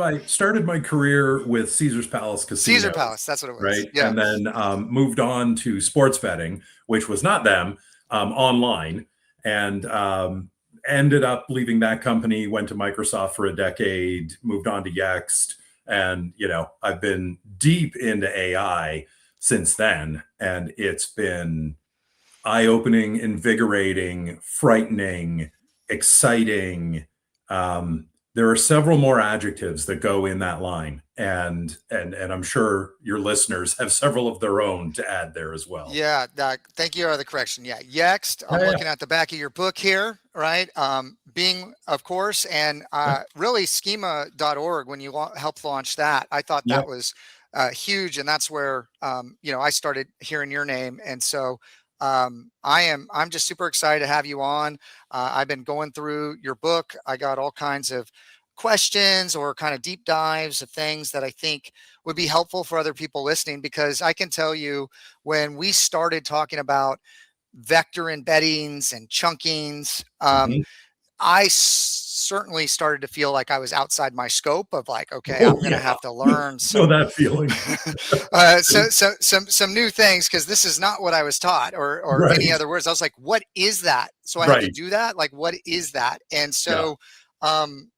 I started my career with Caesar's Palace Caesar Casinos, Palace, that's what it was. right? Yeah. And then moved on to sports betting, which was not them, online, and ended up leaving that company, went to Microsoft for a decade, moved on to Yext. And, I've been deep into AI since then. And it's been eye-opening, invigorating, frightening, exciting. There are several more adjectives that go in that line, and I'm sure your listeners have several of their own to add there as well. Yeah, thank you for the correction. Yeah, Yext. Yeah, I'm yeah, looking at the back of your book here, right? Being, of course, and yeah, really schema.org when you helped launch that. I thought yeah. that was huge, and that's where I started hearing your name, and so I'm just super excited to have you on. I've been going through your book. I got all kinds of questions or kind of deep dives of things that I think would be helpful for other people listening, because I can tell you when we started talking about vector embeddings and chunkings, Mhm. I certainly started to feel like I was outside my scope of like, okay, Oh I'm going to yeah, have to learn know some, that feeling. some new things, because this is not what I was taught, or any Right, other words. I was like, what is that? So I had to right. do that. Like, what is that? And Yeah. so,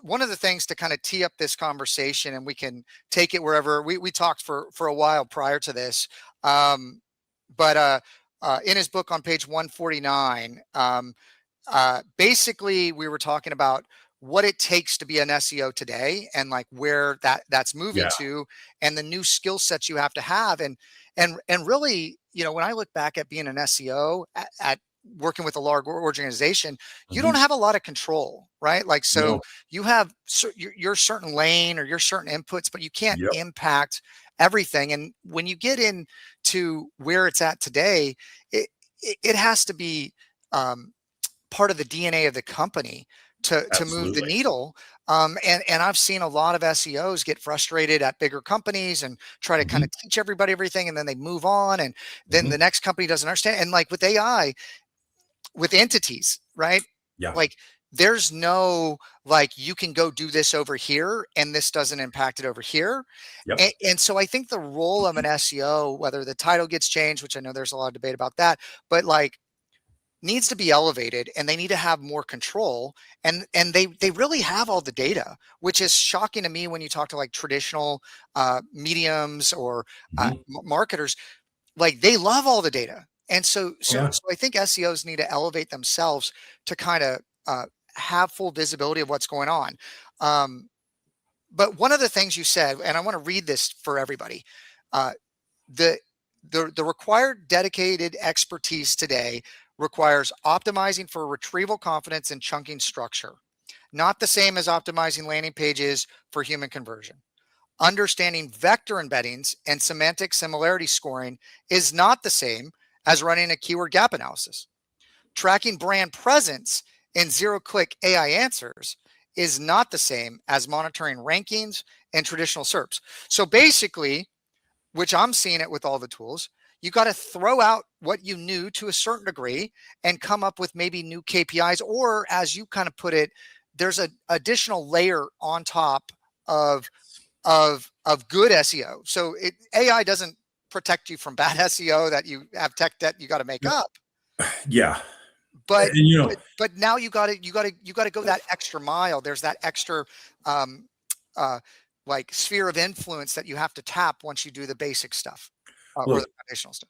one of the things to kind of tee up this conversation, and we can take it wherever we talked for a while prior to this, but in his book on page 149, basically we were talking about what it takes to be an SEO today, and like where that's moving Yeah. to, and the new skill sets you have to have. And really, when I look back at being an SEO at working with a large organization, you don't Mhm. have a lot of control, right? Like, so No. you have your certain lane or your certain inputs, but you can't Yep. impact everything. And when you get into where it's at today, it has to be um, part of the DNA of the company to move the Absolutely. needle. And I've seen a lot of SEOs get frustrated at bigger companies and try to kind Mhm. of teach everybody everything, and then they move on, and then the Mhm. next company doesn't understand. And like with AI, with entities, right? Yeah. Like, there's no, like, you can go do this over here and this doesn't impact it over here. Yep. And so I think the role of an SEO, whether the title gets changed, which I know there's a lot of debate about that, but like, needs to be elevated, and they need to have more control. And they really have all the data, which is shocking to me when you talk to like traditional mediums or Mhm. marketers. Like, they love all the data. And so Oh, so yeah. so I think SEOs need to elevate themselves to kind of have full visibility of what's going on. um, but one of the things you said, and I want to read this for everybody, uh, the the required dedicated expertise today requires optimizing for retrieval confidence and chunking structure, not the same as optimizing landing pages for human conversion. Understanding vector embeddings and semantic similarity scoring is not the same as running a keyword gap analysis. Tracking brand presence in zero-click AI answers is not the same as monitoring rankings and traditional SERPs. So basically, which I'm seeing it with all the tools, you got to throw out what you knew to a certain degree and come up with maybe new KPIs, or as you kind of put it, there's an additional layer on top of good SEO. So AI doesn't protect you from bad SEO that you have tech debt you got to make Yep. up. Yeah. But And but now you got to go that extra mile. There's that extra um, uh, like sphere of influence that you have to tap once you do the basic stuff or the look, foundational stuff.